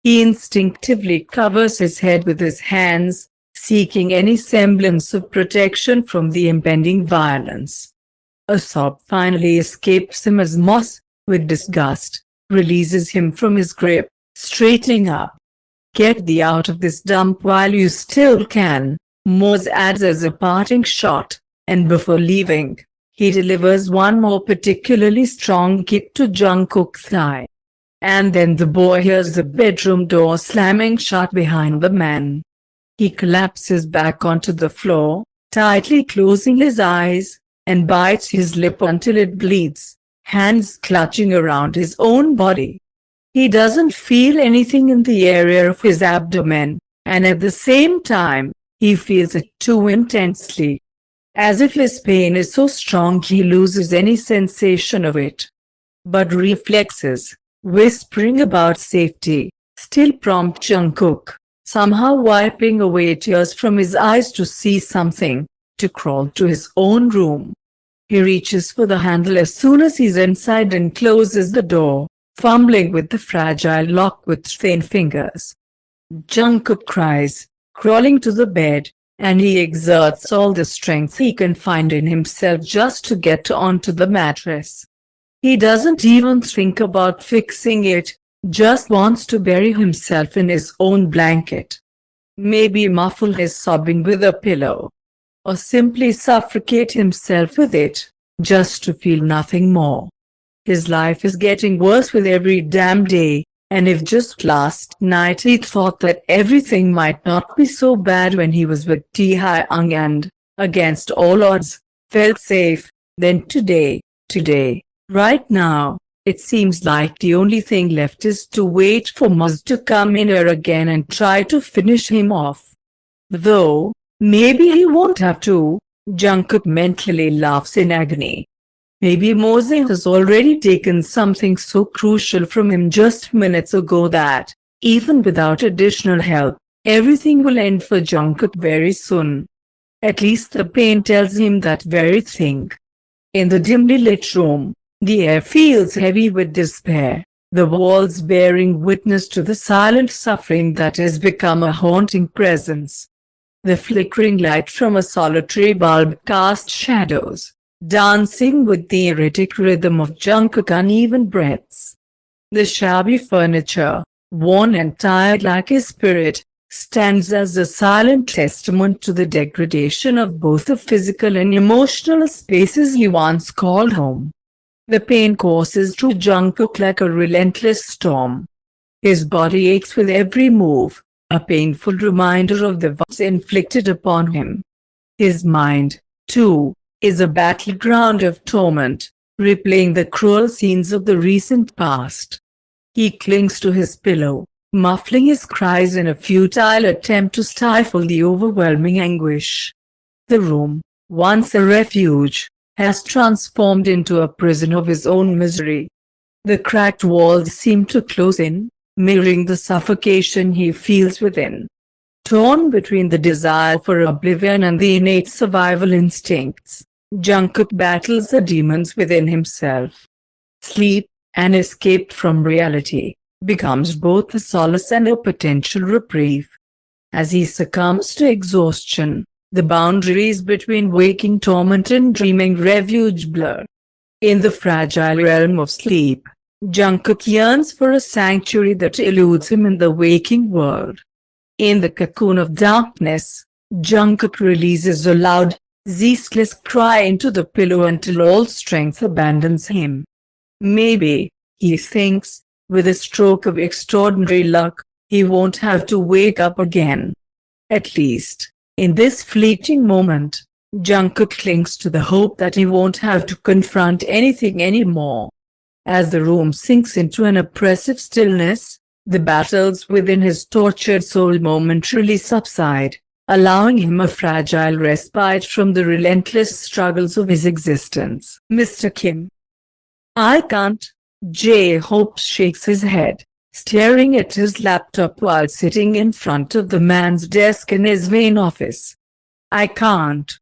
He instinctively covers his head with his hands, seeking any semblance of protection from the impending violence. A sob finally escapes him as Moss, with disgust, releases him from his grip, straightening up. "Get thee out of this dump while you still can," Moss adds as a parting shot, and before leaving, he delivers one more particularly strong kick to Jungkook's thigh. And then the boy hears the bedroom door slamming shut behind the man. He collapses back onto the floor, tightly closing his eyes, and bites his lip until it bleeds, hands clutching around his own body. He doesn't feel anything in the area of his abdomen, and at the same time, he feels it too intensely. As if his pain is so strong he loses any sensation of it. But reflexes, whispering about safety, still prompt Jungkook, somehow wiping away tears from his eyes to see something, to crawl to his own room. He reaches for the handle as soon as he's inside and closes the door, fumbling with the fragile lock with thin fingers. Jungkook cries, crawling to the bed, and he exerts all the strength he can find in himself just to get onto the mattress. He doesn't even think about fixing it, just wants to bury himself in his own blanket. Maybe muffle his sobbing with a pillow. Or simply suffocate himself with it, just to feel nothing more. His life is getting worse with every damn day, and if just last night he thought that everything might not be so bad when he was with Taehyung and, against all odds, felt safe, then today, right now, it seems like the only thing left is to wait for Muz to come in here again and try to finish him off. Though, maybe he won't have to, Jungkook mentally laughs in agony. Maybe Mose has already taken something so crucial from him just minutes ago that, even without additional help, everything will end for Jungkook very soon. At least the pain tells him that very thing. In the dimly lit room, the air feels heavy with despair, the walls bearing witness to the silent suffering that has become a haunting presence. The flickering light from a solitary bulb casts shadows, dancing with the erratic rhythm of Jungkook's uneven breaths. The shabby furniture, worn and tired like his spirit, stands as a silent testament to the degradation of both the physical and emotional spaces he once called home. The pain courses through Jungkook like a relentless storm. His body aches with every move, a painful reminder of the wounds inflicted upon him. His mind, too, is a battleground of torment, replaying the cruel scenes of the recent past. He clings to his pillow, muffling his cries in a futile attempt to stifle the overwhelming anguish. The room, once a refuge, has transformed into a prison of his own misery. The cracked walls seem to close in, mirroring the suffocation he feels within. Torn between the desire for oblivion and the innate survival instincts, Jungkook battles the demons within himself. Sleep, an escape from reality, becomes both a solace and a potential reprieve. As he succumbs to exhaustion, the boundaries between waking torment and dreaming refuge blur. In the fragile realm of sleep, Jungkook yearns for a sanctuary that eludes him in the waking world. In the cocoon of darkness, Jungkook releases a loud, ceaseless cry into the pillow until all strength abandons him. Maybe, he thinks, with a stroke of extraordinary luck, he won't have to wake up again. At least, in this fleeting moment, Jungkook clings to the hope that he won't have to confront anything anymore. As the room sinks into an oppressive stillness, the battles within his tortured soul momentarily subside, allowing him a fragile respite from the relentless struggles of his existence. "Mr. Kim." "I can't." J-Hope shakes his head, staring at his laptop while sitting in front of the man's desk in his main office. "I can't.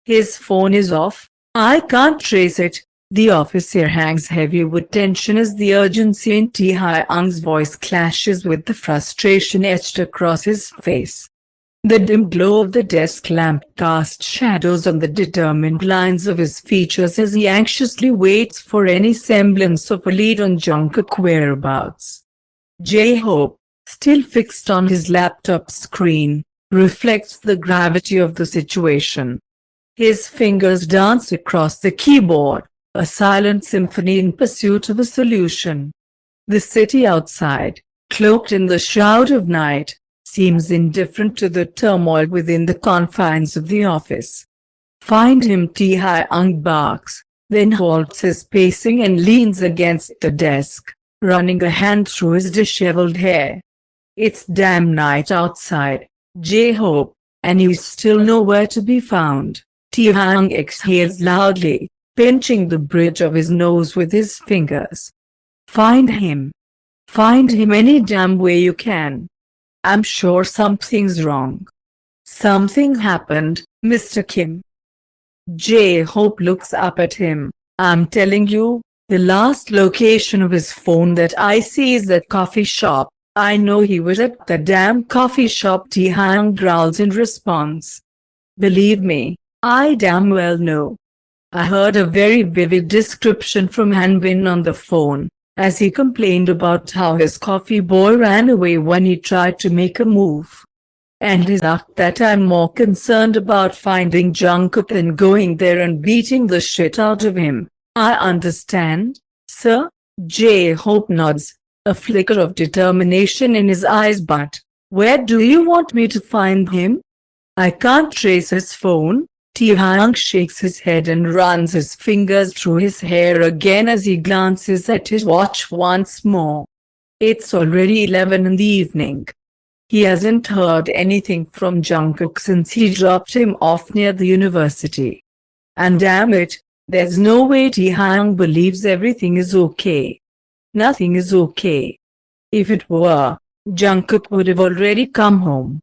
His phone is off. I can't trace it. The officer hangs heavy with tension as the urgency in Taehyung's voice clashes with the frustration etched across his face. The dim glow of the desk lamp casts shadows on the determined lines of his features as he anxiously waits for any semblance of a lead on Jungkook's whereabouts. J-Hope, still fixed on his laptop screen, reflects the gravity of the situation. His fingers dance across the keyboard, a silent symphony in pursuit of a solution. The city outside, cloaked in the shroud of night, seems indifferent to the turmoil within the confines of the office. "Find him," Taehyung barks, then halts his pacing and leans against the desk, running a hand through his disheveled hair. "It's damn night outside, J-Hope, and he's still nowhere to be found." Taehyung exhales loudly, pinching the bridge of his nose with his fingers. "Find him. Find him any damn way you can. I'm sure something's wrong." "Something happened, Mr. Kim." J-Hope looks up at him. "I'm telling you, the last location of his phone that I see is that coffee shop. I know he was at the damn coffee shop," Taehyung growls in response. "Believe me, I damn well know. I heard a very vivid description from Hanbin on the phone, as he complained about how his coffee boy ran away when he tried to make a move. And his luck that I'm more concerned about finding Jungkook than going there and beating the shit out of him." "I understand, sir." J-Hope nods, a flicker of determination in his eyes. "But where do you want me to find him?" "I can't trace his phone." Taehyung shakes his head and runs his fingers through his hair again as he glances at his watch once more. It's already 11 in the evening. He hasn't heard anything from Jungkook since he dropped him off near the university. And damn it, there's no way Taehyung believes everything is okay. Nothing is okay. If it were, Jungkook would have already come home.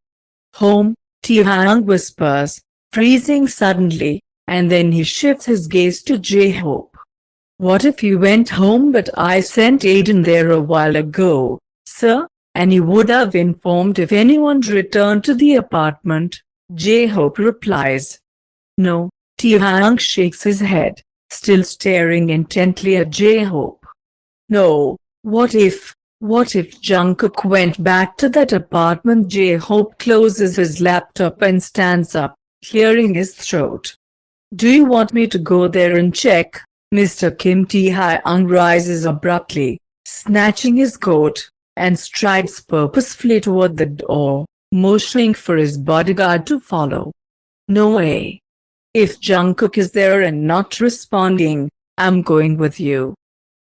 "Home?" Taehyung whispers, freezing suddenly, and then he shifts his gaze to J-Hope. "What if he went home but I sent Aiden there a while ago, sir, and he would have informed if anyone returned to the apartment?" J-Hope replies. "No." Taehyung shakes his head, still staring intently at J-Hope. "No, what if Jungkook went back to that apartment?" J-Hope closes his laptop and stands up, clearing his throat. "Do you want me to go there and check, Mr. Kim?" Taehyung rises abruptly, snatching his coat, and strides purposefully toward the door, motioning for his bodyguard to follow. "No way. If Jungkook is there and not responding, I'm going with you.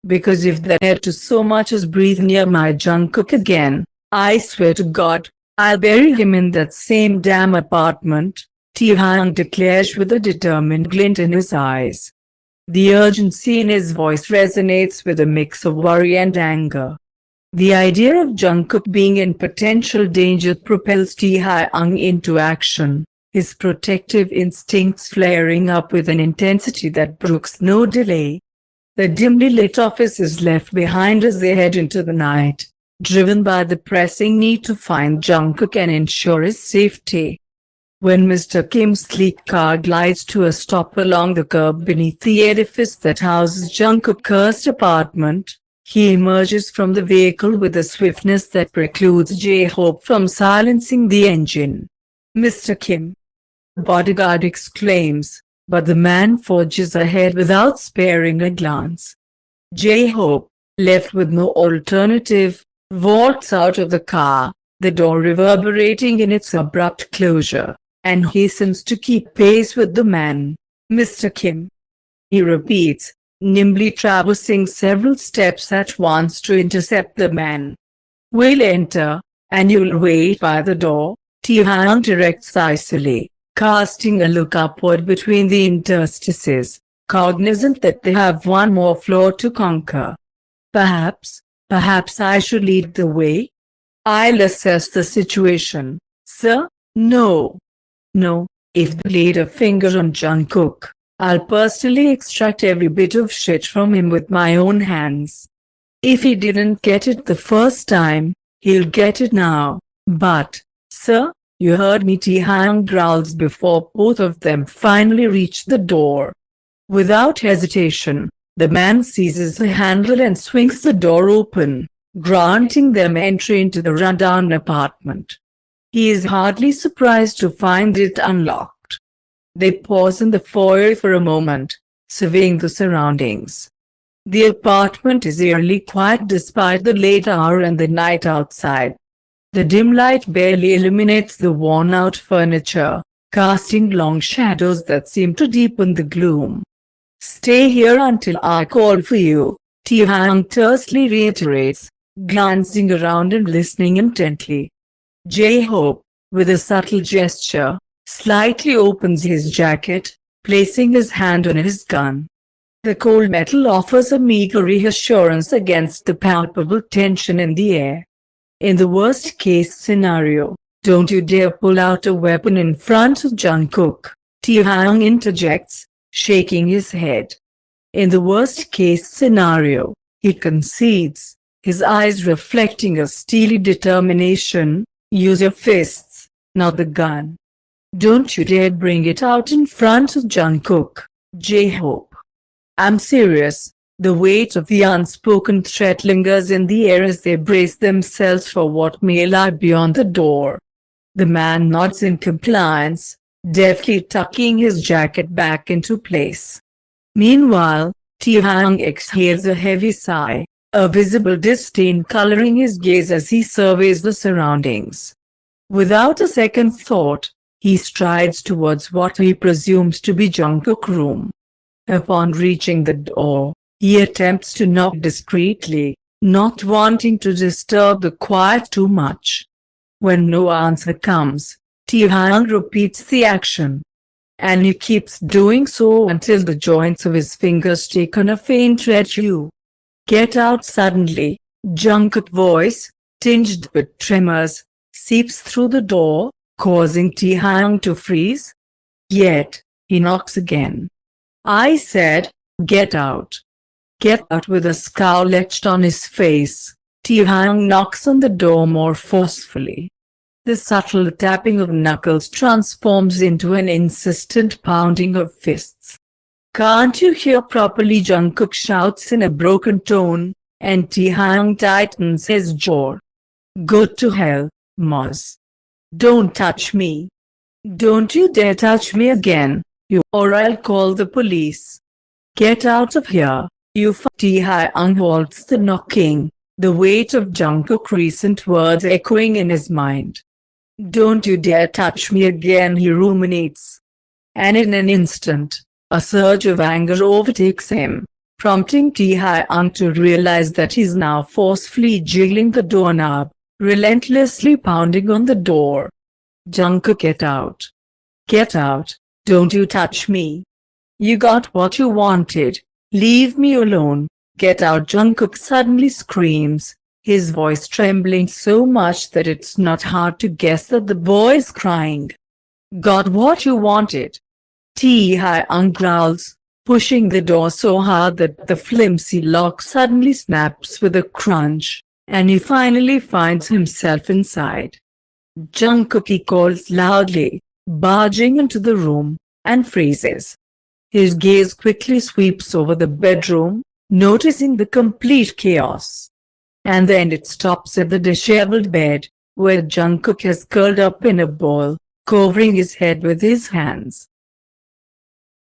Because if they dare to so much as breathe near my Jungkook again, I swear to God, I'll bury him in that same damn apartment," Taehyung declares with a determined glint in his eyes. The urgency in his voice resonates with a mix of worry and anger. The idea of Jungkook being in potential danger propels Taehyung into action, his protective instincts flaring up with an intensity that brooks no delay. The dimly lit office is left behind as they head into the night, driven by the pressing need to find Jungkook and ensure his safety. When Mr. Kim's sleek car glides to a stop along the curb beneath the edifice that houses Jungkook's cursed apartment, he emerges from the vehicle with a swiftness that precludes J-Hope from silencing the engine. "Mr. Kim!" the bodyguard exclaims, but the man forges ahead without sparing a glance. J-Hope, left with no alternative, vaults out of the car, the door reverberating in its abrupt closure, and hastens to keep pace with the man. "Mr. Kim," he repeats, nimbly traversing several steps at once to intercept the man. "We'll enter, and you'll wait by the door," Taehyung directs icily, casting a look upward between the interstices, cognizant that they have one more floor to conquer. Perhaps I should lead the way? I'll assess the situation, sir." "No. If they laid a finger on Jungkook, I'll personally extract every bit of shit from him with my own hands. If he didn't get it the first time, he'll get it now. But, sir, you heard me, Taehyung growls before both of them finally reach the door. Without hesitation, the man seizes the handle and swings the door open, granting them entry into the rundown apartment. He is hardly surprised to find it unlocked. They pause in the foyer for a moment, surveying the surroundings. The apartment is eerily quiet despite the late hour and the night outside. The dim light barely illuminates the worn-out furniture, casting long shadows that seem to deepen the gloom. "Stay here until I call for you," Taehyung tersely reiterates, glancing around and listening intently. J-Hope, with a subtle gesture, slightly opens his jacket, placing his hand on his gun. The cold metal offers a meager reassurance against the palpable tension in the air. "In the worst-case scenario, don't you dare pull out a weapon in front of Jungkook," Taehyung interjects, shaking his head. "In the worst-case scenario," he concedes, his eyes reflecting a steely determination, "use your fists, not the gun. Don't you dare bring it out in front of Jungkook, J-Hope. I'm serious." The weight of the unspoken threat lingers in the air as they brace themselves for what may lie beyond the door. The man nods in compliance, deftly tucking his jacket back into place. Meanwhile, Taehyung exhales a heavy sigh, a visible disdain coloring his gaze as he surveys the surroundings. Without a second thought, he strides towards what he presumes to be Jungkook's room. Upon reaching the door, he attempts to knock discreetly, not wanting to disturb the quiet too much. When no answer comes, Taehyung repeats the action. And he keeps doing so until the joints of his fingers take on a faint red hue. "Get out!" Suddenly, Jungkook's voice, tinged with tremors, seeps through the door, causing Taehyung to freeze. Yet, he knocks again. "I said, get out." "Get out!" With a scowl etched on his face, Taehyung knocks on the door more forcefully. The subtle tapping of knuckles transforms into an insistent pounding of fists. "Can't you hear properly?" Jungkook shouts in a broken tone, and Taehyung tightens his jaw. "Go to hell, Moz. Don't touch me. Don't you dare touch me again, or I'll call the police. Get out of here, you Taehyung halts the knocking, the weight of Jungkook's recent words echoing in his mind. "Don't you dare touch me again," he ruminates. And in an instant, a surge of anger overtakes him, prompting Taehyung to realize that he's now forcefully jiggling the doorknob, relentlessly pounding on the door. "Jungkook, get out. Get out, don't you touch me. You got what you wanted, leave me alone, get out!" Jungkook suddenly screams, his voice trembling so much that it's not hard to guess that the boy's crying. "Got what you wanted?" Taehyung growls, pushing the door so hard that the flimsy lock suddenly snaps with a crunch, and he finally finds himself inside. "Jungkook," he calls loudly, barging into the room, and freezes. His gaze quickly sweeps over the bedroom, noticing the complete chaos. And then it stops at the disheveled bed, where Jungkook has curled up in a ball, covering his head with his hands.